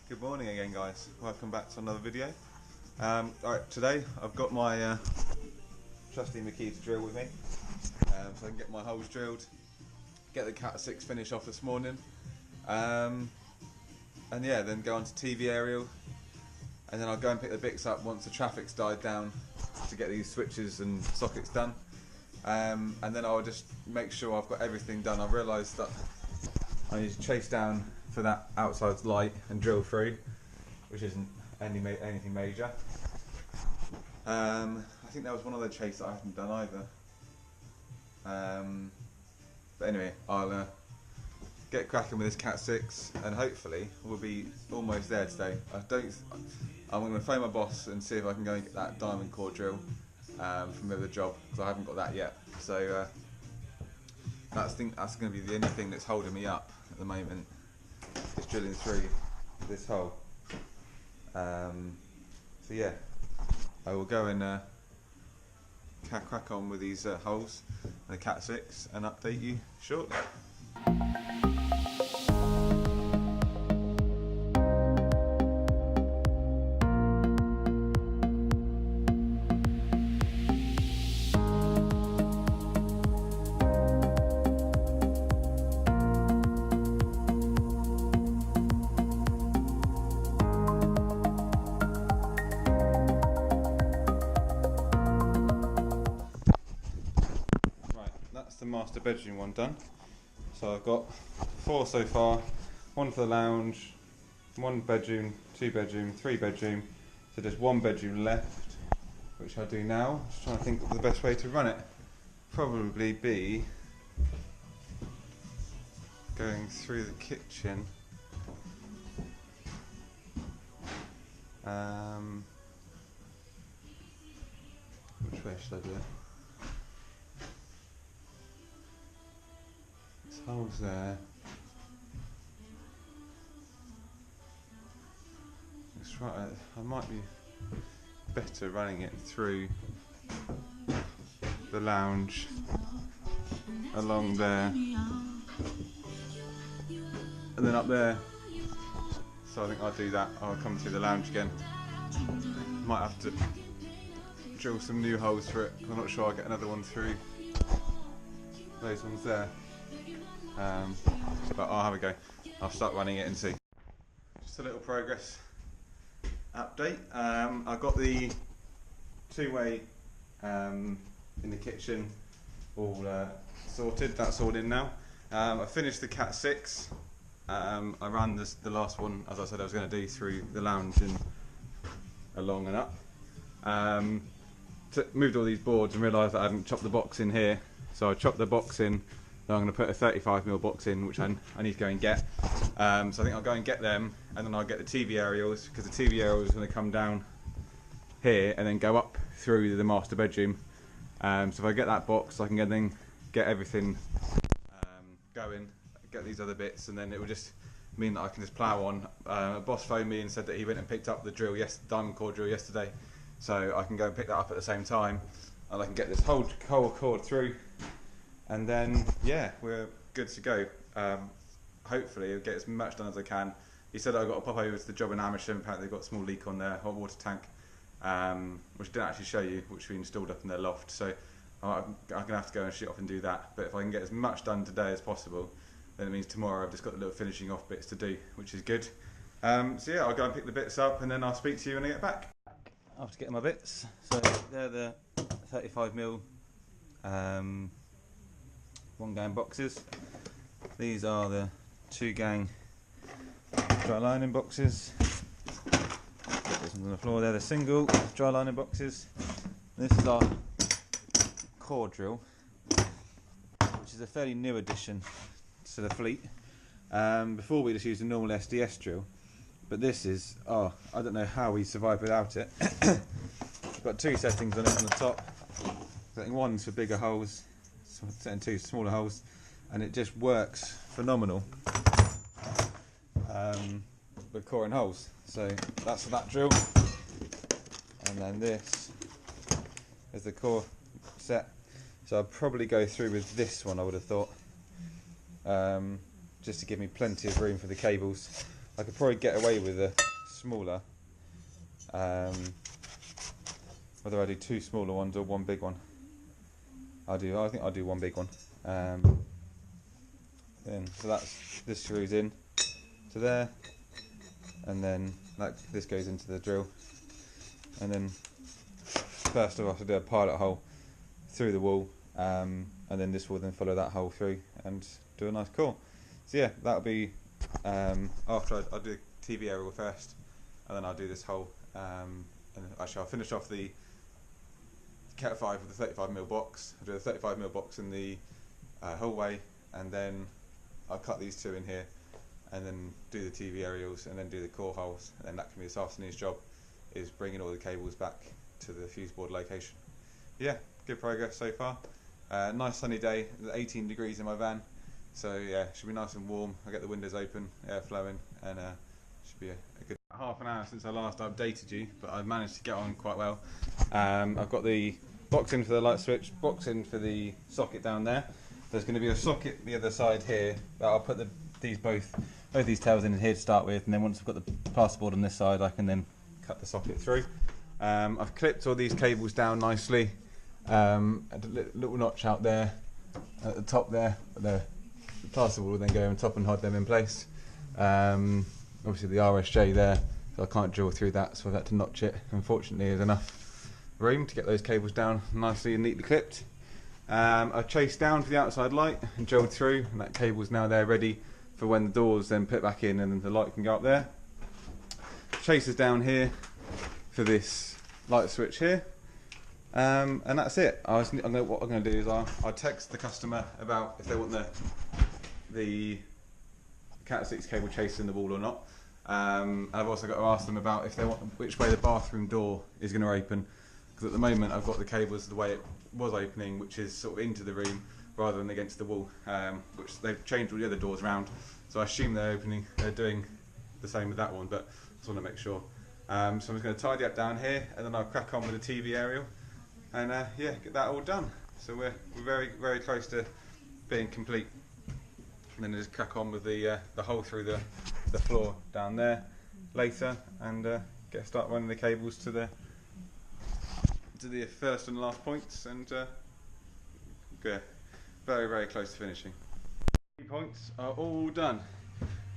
Good morning again, guys. Welcome back to another video. Alright, today I've got my trusty McKee's drill with me, so I can get my holes drilled, get the Cat 6 finish off this morning, and yeah, then go on to TV aerial, and then I'll go and pick the bits up once the traffic's died down to get these switches and sockets done, and then I'll just make sure I've got everything done. I've realised that I need to chase down for that outside light and drill through, which isn't anything major. I think there was one other chase that I haven't done either. But anyway, I'll get cracking with this Cat 6 and hopefully we'll be almost there today. I'm going to phone my boss and see if I can go and get that diamond core drill from the other job, because I haven't got that yet. So that's going to be the only thing that's holding me up at the moment, is drilling through this hole. So yeah, I will go and crack on with these holes and the Cat 6 and update you shortly. That's the master bedroom one done. So I've got 4 so far, 1 for the lounge, 1 bedroom, 2 bedroom, 3 bedroom, so just 1 bedroom left, which I do now. Just trying to think of the best way to run it. Probably be going through the kitchen. Which way should I do it? Holes there. It's right. I might be better running it through the lounge along there and then up there. So I think I'll do that. I'll come through the lounge again. Might have to drill some new holes for it. I'm not sure I'll get another one through those ones there. But I'll have a go. I'll start running it and see. Just a little progress update. I've got the two-way in the kitchen all sorted. That's all in now. I finished the Cat 6. I ran the last one, as I said I was going to do, through the lounge and along and up. Moved all these boards and realised that I hadn't chopped the box in here, so I chopped the box in. I'm going to put a 35mm box in, which I need to go and get. So I think I'll go and get them, and then I'll get the TV aerials, because the TV aerial is going to come down here and then go up through the master bedroom. So if I get that box, I can then get everything going, get these other bits, and then it will just mean that I can just plough on. A boss phoned me and said that he went and picked up the drill, diamond core drill yesterday, so I can go and pick that up at the same time, and I can get this whole cord through. And then, yeah, we're good to go. Hopefully I'll get as much done as I can. He said I've got to pop over to the job in Amersham. Apparently they've got a small leak on their hot water tank, which I didn't actually show you, which we installed up in their loft. So I'm going to have to go and shoot off and do that. But if I can get as much done today as possible, then it means tomorrow I've just got the little finishing off bits to do, which is good. So yeah, I'll go and pick the bits up and then I'll speak to you when I get back. After getting my bits, so they're the 35mm 1 gang boxes. These are the 2 gang dry lining boxes. This one's on the floor. They're the single dry lining boxes. This is our core drill, which is a fairly new addition to the fleet. Before we just used a normal SDS drill, but this is, I don't know how we survive without it. I've got 2 settings on it on the top. I think one's for bigger holes, setting 2 smaller holes, and it just works phenomenal with coring holes. So that's for that drill, and then this is the core set. So I'll probably go through with this one, I would have thought, just to give me plenty of room for the cables. I could probably get away with a smaller, whether I do 2 smaller ones or 1 big one. I think I'll do 1 big one. So that's, this screws in to there, and then this goes into the drill, and then first of all I have to do a pilot hole through the wall, and then this will then follow that hole through and do a nice core. So yeah, that'll be after I'll do the TV aerial first, and then I'll do this hole, and actually I'll finish off the Cat 5 with the 35mm box. I'll do a 35mm box in the hallway, and then I'll cut these 2 in here, and then do the TV aerials, and then do the core holes, and then that can be this afternoon's job, is bringing all the cables back to the fuse board location. Yeah, good progress so far. Nice sunny day, 18 degrees in my van, so yeah, should be nice and warm. I'll get the windows open, air flowing, and should be a good half an hour since I last updated you, but I've managed to get on quite well. I've got the box in for the light switch, box in for the socket down there. There's going to be a socket the other side here, but I'll put both these tails in here to start with, and then once I've got the plasterboard on this side I can then cut the socket through. I've clipped all these cables down nicely, a little notch out there at the top there, but the plasterboard will then go on top and hold them in place. Obviously the RSJ there, so I can't drill through that, so I've had to notch it. Unfortunately there's enough room to get those cables down nicely and neatly clipped. I've chased down for the outside light and drilled through, and that cable's now there ready for when the doors then put back in and then the light can go up there. Chasers down here for this light switch here, and that's it. What I'm going to do is I'll text the customer about if they want the Cat 6 cable chased in the wall or not. And I've also got to ask them about if they want which way the bathroom door is going to open, because at the moment I've got the cables the way it was opening, which is sort of into the room rather than against the wall, which they've changed all the other doors around, so I assume they're doing the same with that one, but I just want to make sure. So I'm just going to tidy up down here, and then I'll crack on with the TV aerial, and yeah, get that all done. So we're very, very close to being complete, and then just crack on with the hole through the floor down there later, and start running the cables to the first and last points, and very, very close to finishing. The points are all done.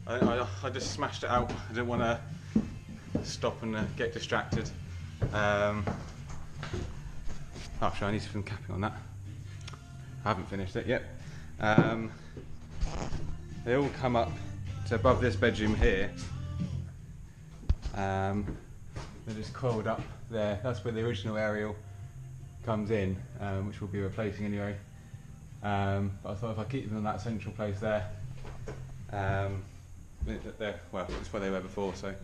I just smashed it out. I didn't want to stop and get distracted. Actually, I need some capping on that. I haven't finished it yet. They all come up to above this bedroom here. They're just coiled up there. That's where the original aerial comes in, which we'll be replacing anyway. But I thought if I keep them in that central place there, well, it's where they were before. So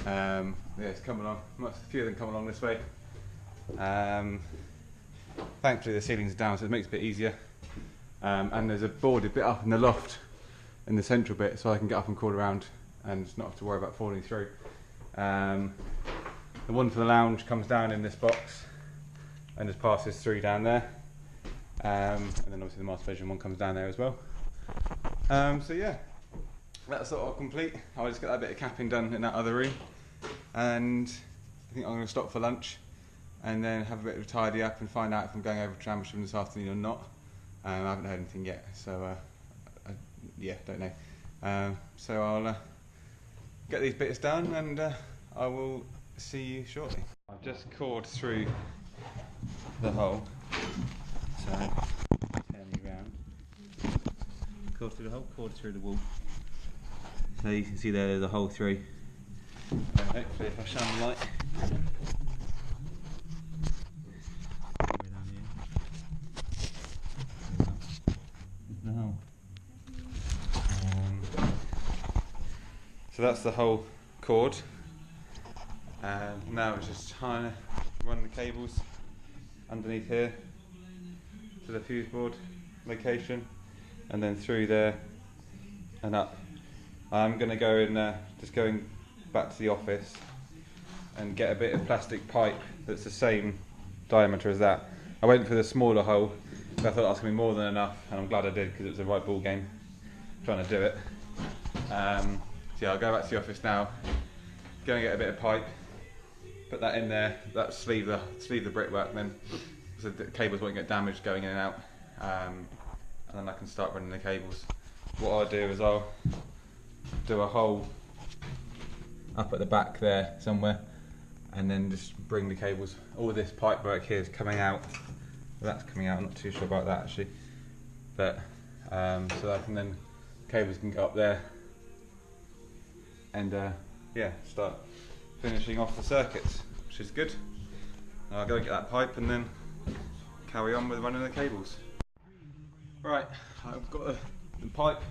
yeah, it's coming along. A few of them come along this way. Thankfully, the ceilings are down, so it makes it a bit easier. And there's a boarded bit up in the loft, in the central bit, so I can get up and crawl around and not have to worry about falling through. The one for the lounge comes down in this box and just passes through down there, and then obviously the master bedroom one comes down there as well. So yeah, that's sort of complete. I'll just get that bit of capping done in that other room, and I think I'm going to stop for lunch and then have a bit of a tidy up and find out if I'm going over to Amsterdam this afternoon or not. I haven't heard anything yet, so yeah, don't know. So I'll get these bits done, and I will see you shortly. I've just cored through the hole, so turn me round. Cored through the hole, cored through the wall. So you can see there's a hole through. Hopefully, if I shine the light. So that's the whole cord. Now it's just trying to run the cables underneath here to the fuse board location, and then through there and up. I'm going to go in, just going back to the office and get a bit of plastic pipe that's the same diameter as that. I went for the smaller hole, but I thought that was going to be more than enough, and I'm glad I did, because it was the right ball game trying to do it. So yeah, I'll go back to the office now, go and get a bit of pipe, put that in there, that sleeve the brickwork then, so the cables won't get damaged going in and out, and then I can start running the cables. What I'll do is I'll do a hole up at the back there somewhere, and then just bring the cables. All this pipe work here is coming out. Well, that's coming out. I'm not too sure about that actually, but so I can then cables can go up there, and yeah, start finishing off the circuits, which is good. Now I'll go get that pipe and then carry on with running the cables. Right, I've got the pipe.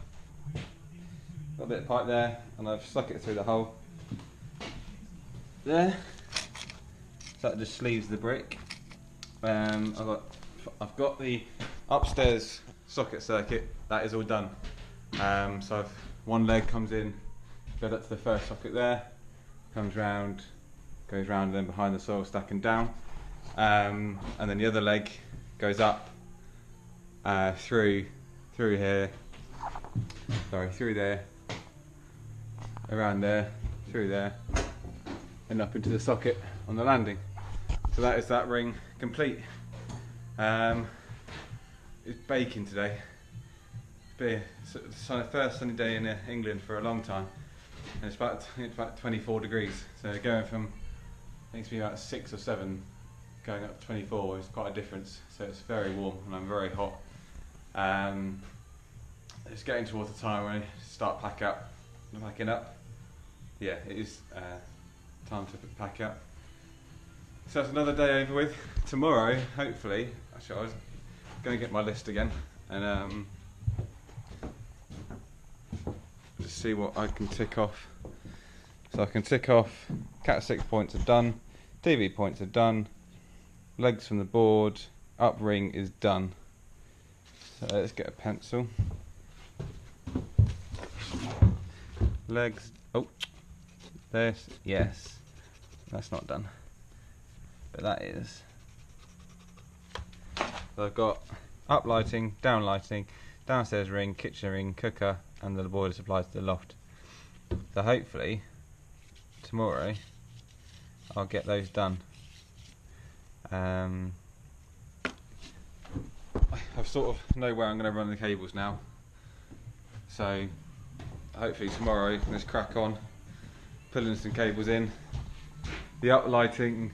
Got a bit of pipe there, and I've stuck it through the hole there. So that just sleeves the brick. I've got the upstairs socket circuit. That is all done. So one leg comes in, goes up to the first socket there, comes round, goes round, and then behind the soil stack and down, and then the other leg goes up through here. Sorry, through there, around there, through there, and up into the socket on the landing. So that is that ring complete. It's baking today. It's the first sunny day in England for a long time, and it's about 24 degrees. So going from, I think it's been about 6 or 7, going up to 24 is quite a difference. So it's very warm and I'm very hot. It's getting towards the time when I start packing up. Yeah, it is time to pack up. So that's another day over with. Tomorrow, hopefully, actually I was going to get my list again and just see what I can tick off. So I can tick off Cat 6 points are done, TV points are done, legs from the board, up ring is done. So let's get a pencil. Legs, oh, this, yes, that's not done, but that is. So I've got up lighting, downstairs ring, kitchen ring, cooker, and the boiler supplies to the loft. So hopefully tomorrow I'll get those done. I sort of know where I'm going to run the cables now, so hopefully tomorrow I can just crack on pulling some cables in. The up lighting,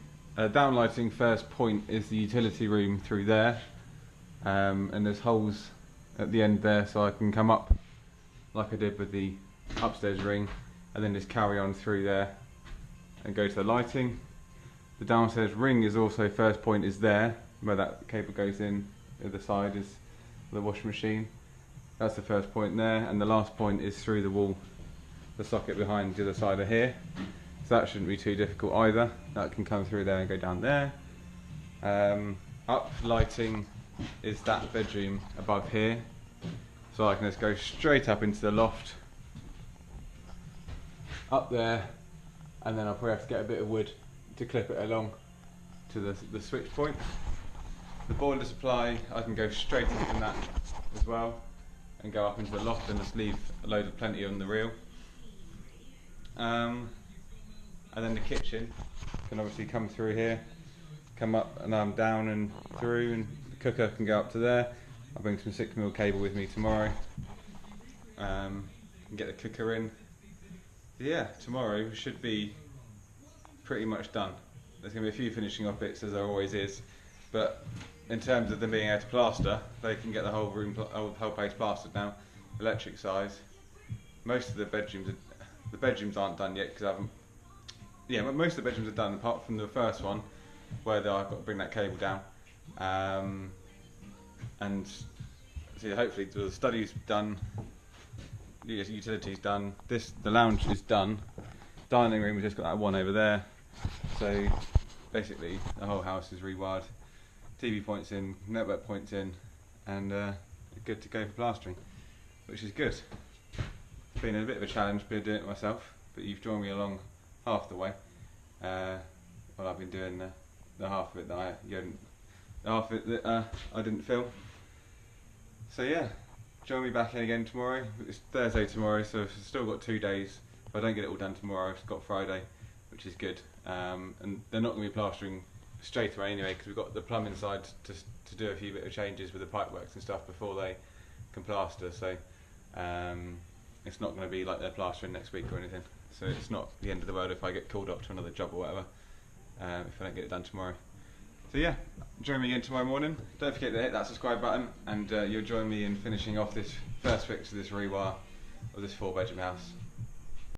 down lighting first point is the utility room through there, and there's holes at the end there, so I can come up like I did with the upstairs ring and then just carry on through there and go to the lighting. The downstairs ring is also, first point is there where that cable goes in. The other side is the washing machine. That's the first point there, and the last point is through the wall, the socket behind the other side of here. So that shouldn't be too difficult either. That can come through there and go down there. Up lighting is that bedroom above here. So I can just go straight up into the loft, up there, and then I'll probably have to get a bit of wood to clip it along to the switch point. The boiler supply, I can go straight into that as well and go up into the loft and just leave a load of plenty on the reel. And then the kitchen can obviously come through here, come up and I'm down and through, and the cooker can go up to there. I'll bring some 6mm cable with me tomorrow and get the cooker in. Yeah, tomorrow we should be pretty much done. There's going to be a few finishing off bits, as there always is, but in terms of them being able to plaster, they can get the whole room, whole place plastered now, electric size. Most of the bedrooms aren't done yet because I haven't. Yeah, but most of the bedrooms are done apart from the first one, where I've got to bring that cable down. And so hopefully the study's done, the utilities done. The lounge is done. Dining room, we've just got that one over there. So basically the whole house is rewired. TV points in, network points in, and good to go for plastering, which is good. It's been a bit of a challenge doing it myself, but you've joined me along half the way. Well, I've been doing the half of it that I didn't film. So yeah, join me back in again tomorrow. It's Thursday tomorrow, so I've still got 2 days if I don't get it all done tomorrow, I've got Friday, which is good. And they're not going to be plastering straight away anyway, because we've got the plumbing side to do a few bit of changes with the pipeworks and stuff before they can plaster. So it's not going to be like they're plastering next week or anything. So it's not the end of the world if I get called up to another job or whatever, if I don't get it done tomorrow. So yeah, join me again tomorrow morning. Don't forget to hit that subscribe button, and you'll join me in finishing off this first fix of this rewire of this 4-bedroom house.